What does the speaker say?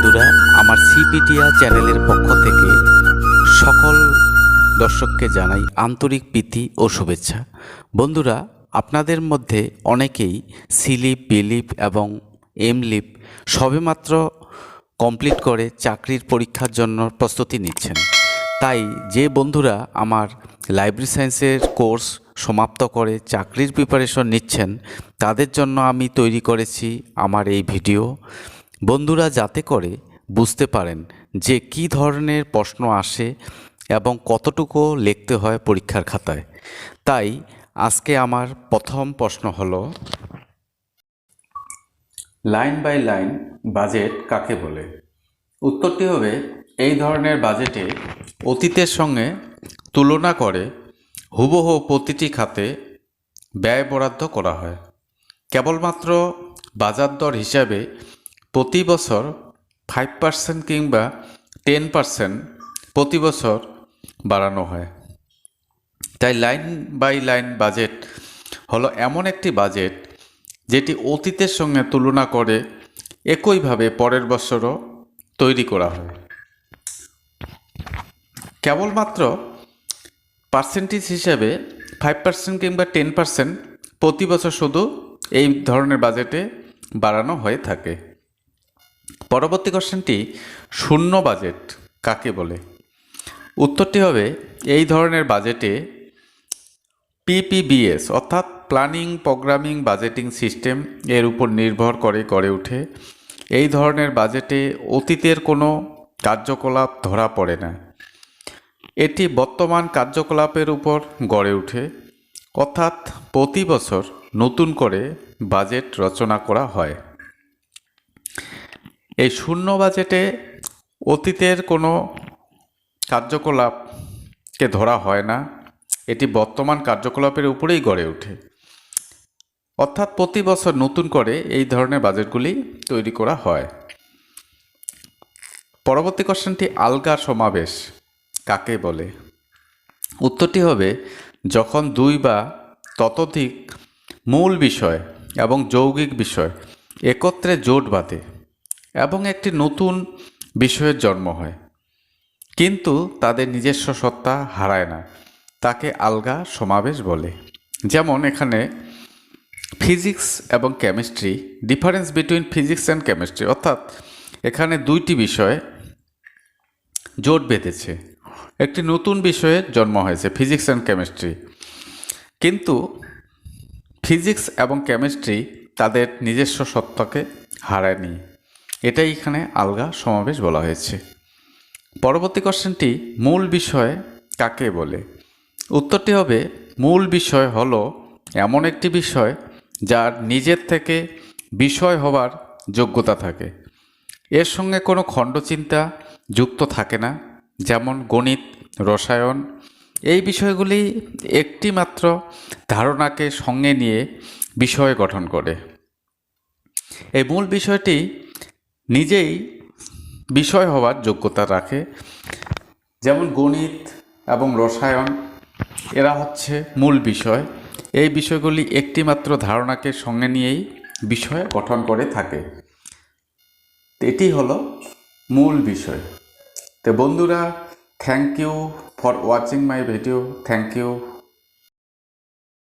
বন্ধুরা, আমার সিপিডিয়া চ্যানেলের পক্ষ থেকে সকল দর্শককে জানাই আন্তরিক প্রীতি ও শুভেচ্ছা। বন্ধুরা, আপনাদের মধ্যে অনেকেই সিলিপ, বিলিপ এবং এমলিপ সবেমাত্র কমপ্লিট করে চাকরির পরীক্ষার জন্য প্রস্তুতি নিচ্ছেন। তাই যে বন্ধুরা আমার লাইব্রেরি সায়েন্সের কোর্স সমাপ্ত করে চাকরির প্রিপারেশন নিচ্ছেন, তাদের জন্য আমি তৈরি করেছি আমার এই ভিডিও। বন্ধুরা যাতে করে বুঝতে পারেন যে কী ধরনের প্রশ্ন আসে এবং কতটুকু লিখতে হয় পরীক্ষার খাতায়। তাই আজকে আমার প্রথম প্রশ্ন হলো, লাইন বাই লাইন বাজেট কাকে বলে? উত্তরটি হবে, এই ধরনের বাজেটে অতীতের সঙ্গে তুলনা করে হুবহু প্রতিটি খাতে ব্যয় বরাদ্দ করা হয়। কেবলমাত্র বাজার দর হিসাবে প্রতি বছর 5% কিংবা 10% প্রতি বছর বাড়ানো হয়। তাই লাইন বাই লাইন বাজেট হলো এমন একটি বাজেট যেটি অতীতের সঙ্গে তুলনা করে একইভাবে পরের বছরও তৈরি করা হয়। কেবলমাত্র পার্সেন্টেজ হিসাবে 5% কিংবা 10% প্রতি বছর শুধু এই ধরনের বাজেটে বাড়ানো হয়ে থাকে। পরবর্তী কোশ্চেনটি, শূন্য বাজেট কাকে বলে? উত্তরটি হবে, এই ধরনের বাজেটে পিপিবিএস অর্থাৎ প্ল্যানিং, প্রোগ্রামিং, বাজেটিং সিস্টেম এর উপর নির্ভর করে গড়ে ওঠে। এই ধরনের বাজেটে অতীতের কোনো কার্যকলাপ ধরা পড়ে না। এটি বর্তমান কার্যকলাপের উপর গড়ে ওঠে, অর্থাৎ প্রতি বছর নতুন করে বাজেট রচনা করা হয়। এই শূন্য বাজেটে অতীতের কোনো কার্যকলাপকে ধরা হয় না, এটি বর্তমান কার্যকলাপের উপরেই গড়ে ওঠে, অর্থাৎ প্রতি বছর নতুন করে এই ধরনের বাজেটগুলি তৈরি করা হয়। পরবর্তী কোশ্চেনটি, আলগা সমাবেশ কাকে বলে? উত্তরটি হবে, যখন দুই বা ততোধিক মূল বিষয় এবং যৌগিক বিষয় একত্রে জোট বাঁধে এবং একটি নতুন বিষয়ের জন্ম হয়, কিন্তু তাদের নিজস্ব সত্তা হারায় না, তাকে আলগা সমাবেশ বলে। যেমন এখানে ফিজিক্স এবং chemistry, difference between physics and chemistry, অর্থাৎ এখানে দুইটি বিষয় জোট বেঁধেছে, একটি নতুন বিষয়ের জন্ম হয়েছে ফিজিক্স অ্যান্ড কেমিস্ট্রি, কিন্তু ফিজিক্স এবং কেমিস্ট্রি তাদের নিজস্ব সত্তাকে হারায়নি, এটাই এখানে আলগা সমাবেশ বলা হয়েছে। পরবর্তী কোশ্চেনটি, মূল বিষয় কাকে বলে? উত্তরটি হবে, মূল বিষয় হলো এমন একটি বিষয় যার নিজের থেকে বিষয় হবার যোগ্যতা থাকে, এর সঙ্গে কোনো খণ্ডচিন্তা যুক্ত থাকে না। যেমন গণিত, রসায়ন, এই বিষয়গুলি একটি মাত্র ধারণাকে সঙ্গে নিয়ে বিষয় গঠন করে। এই মূল বিষয়টি নিজেই বিষয় হওয়ার যোগ্যতা রাখে। যেমন গণিত এবং রসায়ন, এরা হচ্ছে মূল বিষয়, এই বিষয়গুলি একটি মাত্র ধারণাকে সঙ্গে নিয়েই বিষয় গঠন করে থাকে, এটি হলো মূল বিষয়। তো বন্ধুরা, thank you for watching my video, thank you